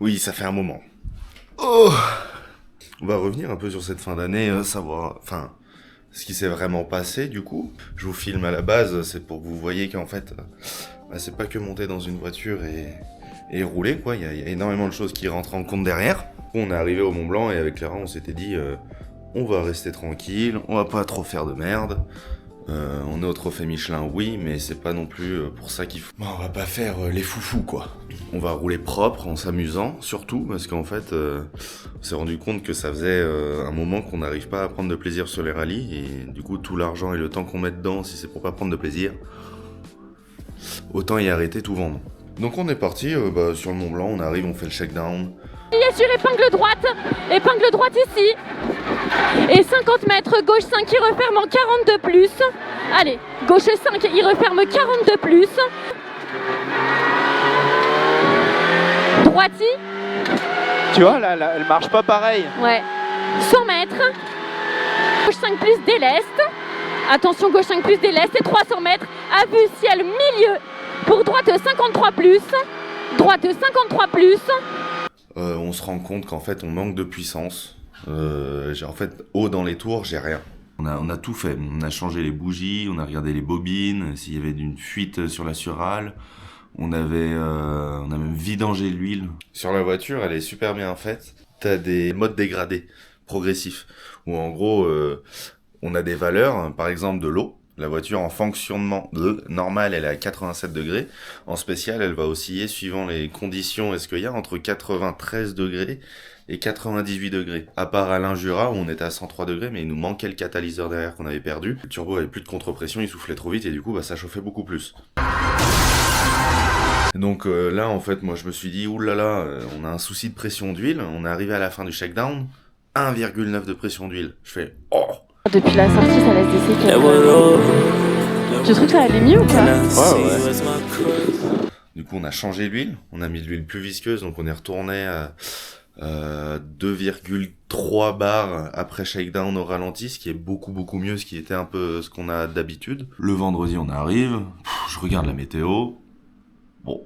Oui, ça fait un moment. Oh, on va revenir un peu sur cette fin d'année, savoir, enfin, ce qui s'est vraiment passé du coup. Je vous filme à la base, c'est pour que vous voyez qu'en fait, c'est pas que monter dans une voiture et rouler, quoi. Il y a énormément de choses qui rentrent en compte derrière. On est arrivé au Mont Blanc et avec Clara, on s'était dit, on va rester tranquille, on va pas trop faire de merde. On est au trophée Michelin, oui, mais c'est pas non plus pour ça qu'il faut... Bon, on va pas faire les foufous, quoi. On va rouler propre, en s'amusant, surtout, parce qu'en fait, on s'est rendu compte que ça faisait un moment qu'on n'arrive pas à prendre de plaisir sur les rallyes, et du coup, tout l'argent et le temps qu'on met dedans, si c'est pour pas prendre de plaisir, autant y arrêter, tout vendre. Donc on est parti sur le Mont Blanc, on arrive, on fait le shakedown. Il est sur épingle droite ici. Et 50 mètres, gauche 5, il referme en 42 plus. Allez, gauche 5, il referme 42 plus. Droiti. Tu vois, là, elle marche pas pareil. Ouais. 100 mètres. Gauche 5 plus déleste. Attention, gauche 5 plus déleste et 300 mètres. À vue ciel milieu. Pour droite 53 plus. Droite 53 plus. On se rend compte qu'en fait, on manque de puissance. En fait, haut dans les tours, j'ai rien. On a tout fait. On a changé les bougies, on a regardé les bobines, s'il y avait une fuite sur la surale. On a même vidangé l'huile. Sur la voiture, elle est super bien faite. T'as des modes dégradés, progressifs, où en gros, on a des valeurs, par exemple de l'eau. La voiture en fonctionnement normal, elle est à 87 degrés. En spécial, elle va osciller suivant les conditions. Est-ce qu'il y a entre 93 degrés et 98 degrés. À part Alain Jura où on était à 103 degrés, mais il nous manquait le catalyseur derrière qu'on avait perdu. Le turbo avait plus de contre-pression, il soufflait trop vite et du coup, ça chauffait beaucoup plus. Donc là, en fait, moi je me suis dit, oulala, on a un souci de pression d'huile. On est arrivé à la fin du shakedown, 1,9 de pression d'huile. Je fais, oh! Depuis la sortie, ça laisse des séquelles. Tu trouves que ça allait mieux ou pas? Ouais. Du coup, on a changé l'huile, on a mis de l'huile plus visqueuse, donc on est retourné à 2,3 bars après shakedown au ralenti, ce qui est beaucoup mieux, ce qui était un peu ce qu'on a d'habitude. Le vendredi, on arrive, je regarde la météo, bon,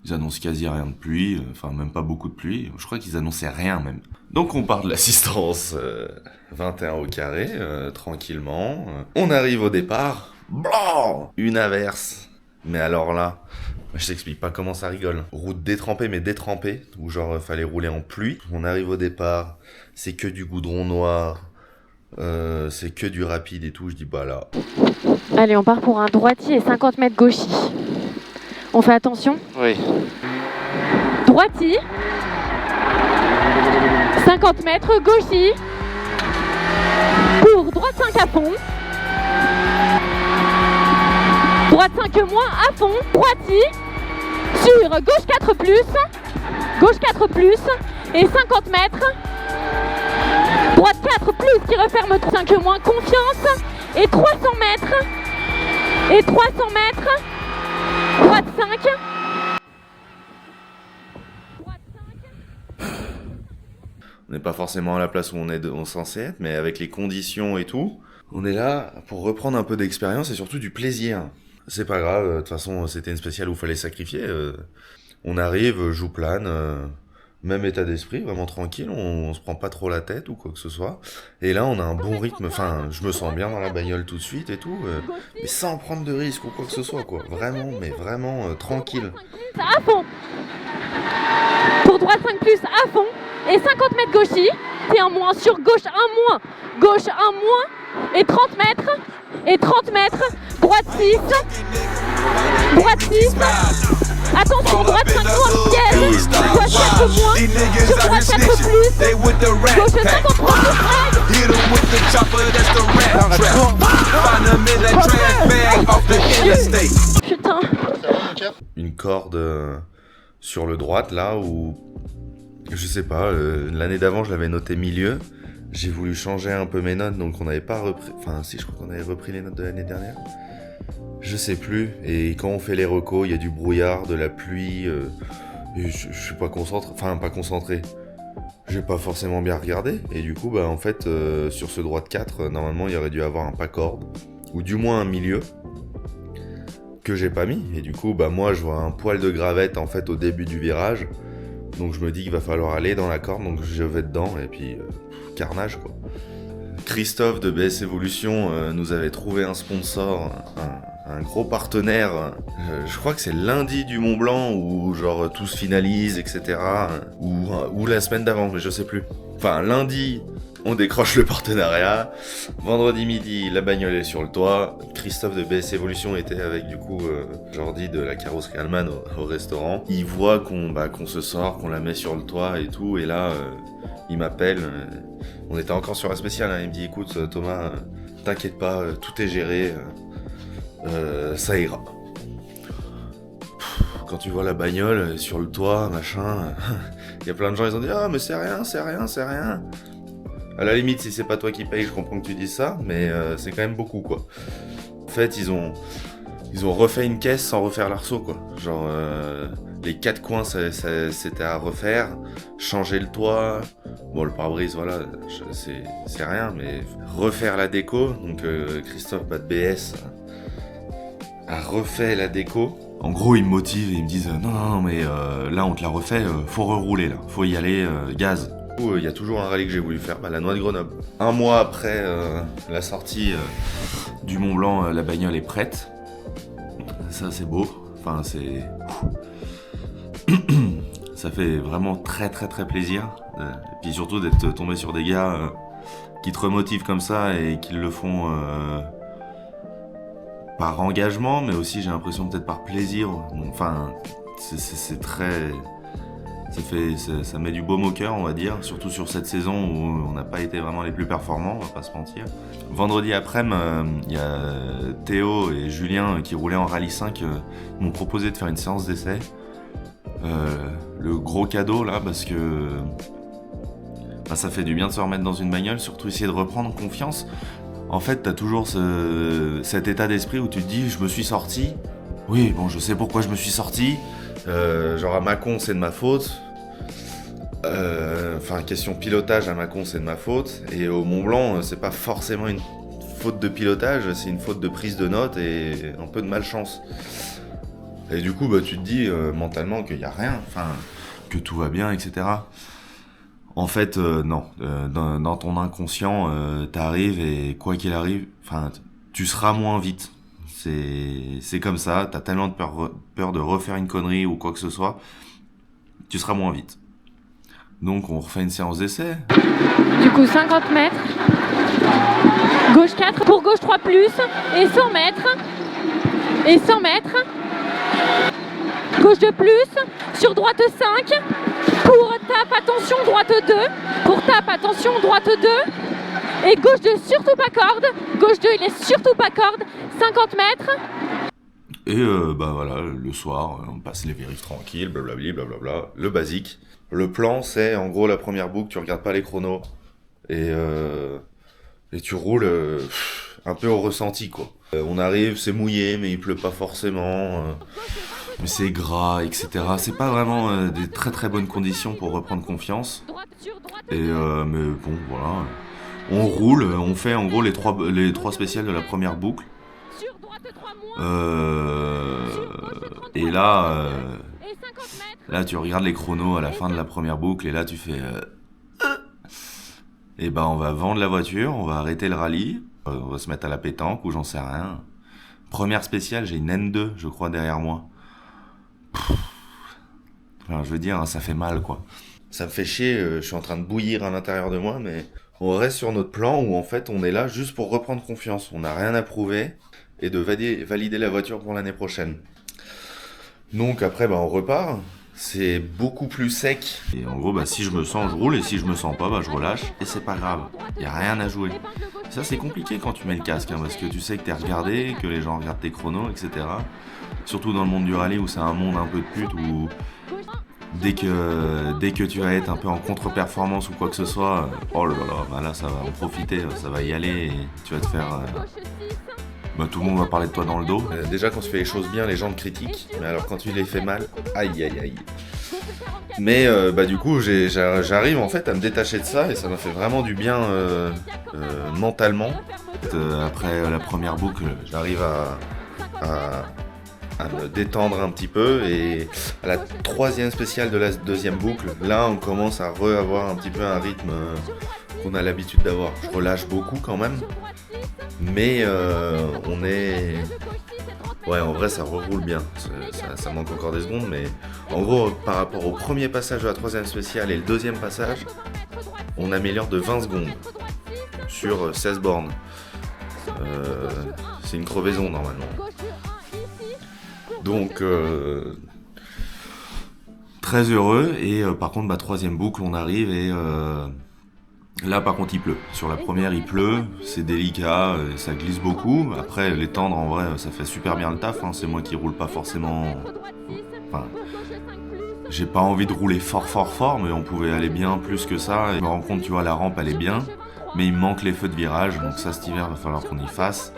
ils annoncent quasi rien de pluie, enfin même pas beaucoup de pluie, je crois qu'ils annonçaient rien même. Donc on part de l'assistance 21 au carré, tranquillement, on arrive au départ, blanc, une averse, mais alors là... Je t'explique pas comment ça rigole. Route détrempée mais détrempée, où genre fallait rouler en pluie. On arrive au départ, c'est que du goudron noir, c'est que du rapide et tout. Je dis bah là. Allez, on part pour un droitier et 50 mètres gauchis. On fait attention? Oui. Droitier. 50 mètres gauchis. Pour droite 5 à fond. Droite 5 moins à fond. Droitier. Sur gauche 4 plus, gauche 4 plus, et 50 mètres, droite 4 plus qui referme 5 moins, confiance, et 300 mètres, et 300 mètres, droite 5, droite 5. On n'est pas forcément à la place où on est censé être, mais avec les conditions et tout, on est là pour reprendre un peu d'expérience et surtout du plaisir. C'est pas grave, de toute façon c'était une spéciale où il fallait sacrifier. On arrive, joue plane, même état d'esprit, vraiment tranquille, on se prend pas trop la tête ou quoi que ce soit. Et là on a un bon rythme, enfin je me sens bien dans la bagnole tout de suite et tout, mais sans prendre de risque ou quoi que ce soit quoi. Vraiment, mais vraiment tranquille. À fond. Pour droite 5 plus à fond, et 50 mètres gauchis, et un moins sur gauche 1 moins, gauche 1 moins, et 30 mètres. Et 30 mètres, droite 6, droite 6, attention, droite 5 moins, piège, gauche 4 moins, sur droite 4 plus, gauche 53 plus, putain. Une corde sur le droite là où, je sais pas, l'année d'avant je l'avais noté milieu. J'ai voulu changer un peu mes notes, donc on n'avait pas repris... Enfin, si, je crois qu'on avait repris les notes de l'année dernière. Je sais plus. Et quand on fait les recos, il y a du brouillard, de la pluie. Et je suis pas concentré. Enfin, pas concentré. J'ai pas forcément bien regardé. Et du coup, en fait, sur ce droit de 4, normalement, il y aurait dû avoir un pas-corde. Ou du moins un milieu. Que j'ai pas mis. Et du coup, moi, je vois un poil de gravette, en fait, au début du virage. Donc je me dis qu'il va falloir aller dans la corne, donc je vais dedans, et puis carnage quoi. Christophe de BS Evolution nous avait trouvé un sponsor, un gros partenaire. Je crois que c'est lundi du Mont Blanc où genre tout se finalise, etc. Ou la semaine d'avant, mais je sais plus. Enfin lundi, on décroche le partenariat. Vendredi midi, la bagnole est sur le toit. Christophe de BS Evolution était avec du coup Jordi de la carrosserie Allman au restaurant. Il voit qu'on se sort, qu'on la met sur le toit et tout, et là il m'appelle. On était encore sur la spéciale, hein. Il me dit écoute Thomas, t'inquiète pas, tout est géré, ça ira. Quand tu vois la bagnole sur le toit, machin, il y a plein de gens ils ont dit ah mais c'est rien. À la limite si c'est pas toi qui paye, je comprends que tu dises ça, mais c'est quand même beaucoup quoi. En fait ils ont refait une caisse sans refaire l'arceau quoi. Genre les 4 coins c'était à refaire, changer le toit. Bon, le pare-brise, voilà, c'est rien, mais refaire la déco. Donc, Christophe de BS a refait la déco. En gros, ils me motivent et ils me disent non, mais là, on te l'a refait, faut rerouler, là, faut y aller, gaz. Du coup, il y a toujours un rallye que j'ai voulu faire, la Noix de Grenoble. Un mois après la sortie du Mont Blanc, la bagnole est prête. Ça, c'est beau. Enfin, c'est... Ça fait vraiment très très très plaisir. Et puis surtout d'être tombé sur des gars qui te remotivent comme ça et qui le font par engagement, mais aussi j'ai l'impression peut-être par plaisir. Enfin, c'est très... Ça met du baume au cœur, on va dire, surtout sur cette saison où on n'a pas été vraiment les plus performants, on va pas se mentir. Vendredi après-midi, il y a Théo et Julien qui roulaient en Rallye 5, m'ont proposé de faire une séance d'essai. Le gros cadeau là, parce que ça fait du bien de se remettre dans une bagnole, surtout essayer de reprendre confiance. En fait, t'as toujours cet état d'esprit où tu te dis je me suis sorti, oui bon je sais pourquoi je me suis sorti, genre à Mâcon c'est de ma faute, enfin question pilotage à Mâcon c'est de ma faute, et au Mont Blanc c'est pas forcément une faute de pilotage, c'est une faute de prise de notes et un peu de malchance. Et du coup, tu te dis mentalement qu'il n'y a rien, enfin, que tout va bien, etc. En fait, non. Dans ton inconscient, t'arrives et quoi qu'il arrive, enfin, tu seras moins vite. C'est comme ça, t'as tellement de peur de refaire une connerie ou quoi que ce soit, tu seras moins vite. Donc, on refait une séance d'essai. Du coup, 50 mètres. Gauche 4 pour gauche 3+, et 100 mètres. Et 100 mètres. Gauche de plus, sur droite 5, pour tape, attention, droite 2, pour tape, attention, droite 2, et gauche 2, surtout pas corde, gauche 2, il est surtout pas corde, 50 mètres. Et voilà, le soir, on passe les vérifs tranquilles, blablabla, le basique. Le plan, c'est en gros la première boucle, tu regardes pas les chronos, et tu roules un peu au ressenti quoi. On arrive, c'est mouillé, mais il pleut pas forcément, mais c'est gras, etc. C'est pas vraiment des très très bonnes conditions pour reprendre confiance. Et mais bon, voilà. On roule, on fait en gros les trois spéciales de la première boucle. Et là tu regardes les chronos à la fin de la première boucle et là tu fais... Et on va vendre la voiture, on va arrêter le rallye, on va se mettre à la pétanque ou j'en sais rien. Première spéciale, j'ai une N2, je crois, derrière moi. Enfin, je veux dire, ça fait mal, quoi. Ça me fait chier, je suis en train de bouillir à l'intérieur de moi, mais on reste sur notre plan où, en fait, on est là juste pour reprendre confiance. On n'a rien à prouver et de valider la voiture pour l'année prochaine. Donc, après, on repart. C'est beaucoup plus sec. Et en gros, si je me sens, je roule, et si je me sens pas, je relâche, et c'est pas grave. Y a rien à jouer. Ça, c'est compliqué quand tu mets le casque, parce que tu sais que t'es regardé, que les gens regardent tes chronos, etc. Surtout dans le monde du rallye où c'est un monde un peu de pute, où dès que tu vas être un peu en contre-performance ou quoi que ce soit, oh là là, là ça va en profiter, ça va y aller, et tu vas te faire... tout le monde va parler de toi dans le dos. Déjà, quand tu fais les choses bien, les gens te critiquent. Mais alors, quand tu les fais mal, aïe aïe aïe. Mais du coup, j'arrive en fait à me détacher de ça et ça m'a fait vraiment du bien mentalement. Après la première boucle, j'arrive à à me détendre un petit peu. Et à la troisième spéciale de la deuxième boucle, là on commence à avoir un petit peu un rythme qu'on a l'habitude d'avoir. Je relâche beaucoup quand même, mais on est... Ouais, en vrai ça reroule bien, ça manque encore des secondes, mais en gros par rapport au premier passage de la troisième spéciale et le deuxième passage, on améliore de 20 secondes sur 16 bornes. C'est une crevaison normalement. Donc très heureux. Et par contre troisième boucle on arrive et là par contre il pleut. Sur la première il pleut, c'est délicat, ça glisse beaucoup. Après les tendres en vrai ça fait super bien le taf, hein. C'est moi qui roule pas forcément... Enfin, j'ai pas envie de rouler fort, mais on pouvait aller bien plus que ça. Et je me rends compte, tu vois, la rampe elle est bien, mais il me manque les feux de virage, donc ça cet hiver va falloir qu'on y fasse.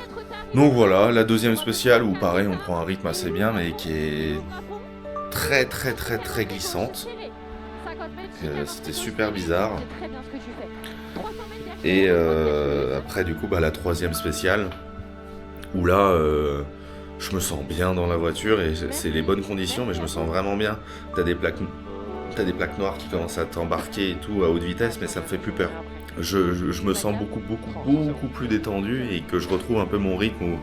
Donc voilà, la deuxième spéciale où pareil on prend un rythme assez bien, mais qui est très glissante. C'était super bizarre. Et après du coup la troisième spéciale, où là je me sens bien dans la voiture et c'est les bonnes conditions, mais je me sens vraiment bien. T'as des plaques noires qui commencent à t'embarquer et tout à haute vitesse, mais ça me fait plus peur. Je me sens beaucoup plus détendu et que je retrouve un peu mon rythme où,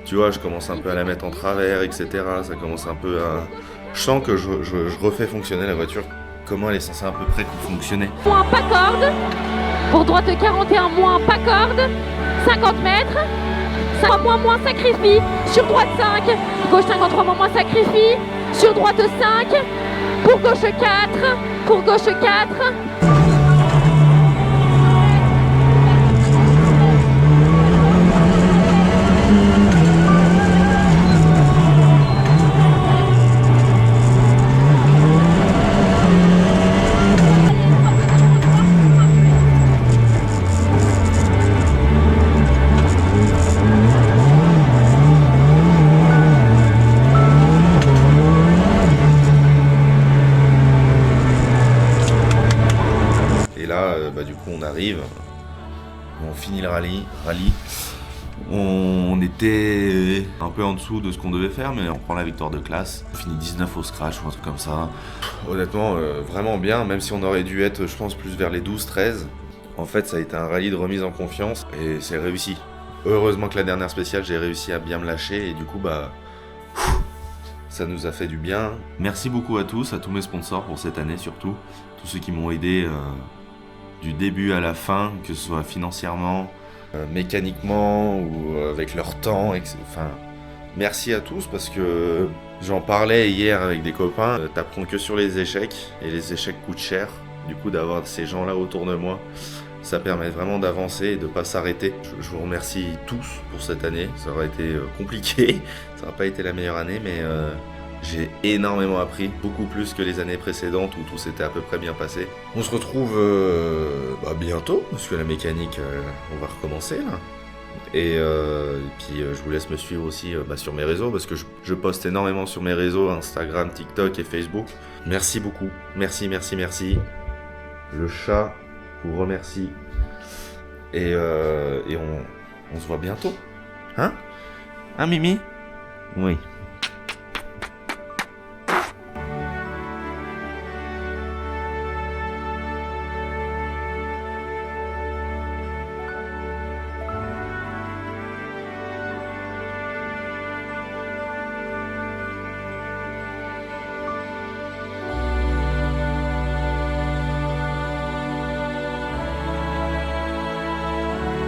tu vois, je commence un peu à la mettre en travers, etc. Ça commence un peu à... Je sens que je refais fonctionner la voiture comment elle est censée à peu près fonctionner. Moins pas corde, pour droite 41 moins pas corde, 50 mètres, 5 moins sacrifie, sur droite 5, gauche 53 moins sacrifie, sur droite 5, pour gauche 4, pour gauche 4. Du coup on arrive, on finit le rallye. On était un peu en dessous de ce qu'on devait faire, mais on prend la victoire de classe. On finit 19 au scratch ou un truc comme ça. Honnêtement, vraiment bien, même si on aurait dû être, je pense, plus vers les 12-13. En fait, ça a été un rallye de remise en confiance et c'est réussi. Heureusement que la dernière spéciale, j'ai réussi à bien me lâcher et du coup, ça nous a fait du bien. Merci beaucoup à tous mes sponsors pour cette année surtout. Tous ceux qui m'ont aidé du début à la fin, que ce soit financièrement, mécaniquement ou avec leur temps. Enfin, merci à tous parce que j'en parlais hier avec des copains. T'apprends que sur les échecs et les échecs coûtent cher. Du coup, d'avoir ces gens-là autour de moi, ça permet vraiment d'avancer et de pas s'arrêter. Je vous remercie tous pour cette année. Ça aurait été compliqué, ça n'aurait pas été la meilleure année, mais j'ai énormément appris, beaucoup plus que les années précédentes où tout s'était à peu près bien passé. On se retrouve bientôt, parce que la mécanique, on va recommencer là. Et puis je vous laisse me suivre aussi sur mes réseaux, parce que je poste énormément sur mes réseaux, Instagram, TikTok et Facebook. Merci beaucoup, merci. Le chat vous remercie. Et on se voit bientôt. Hein Mimi ? Oui.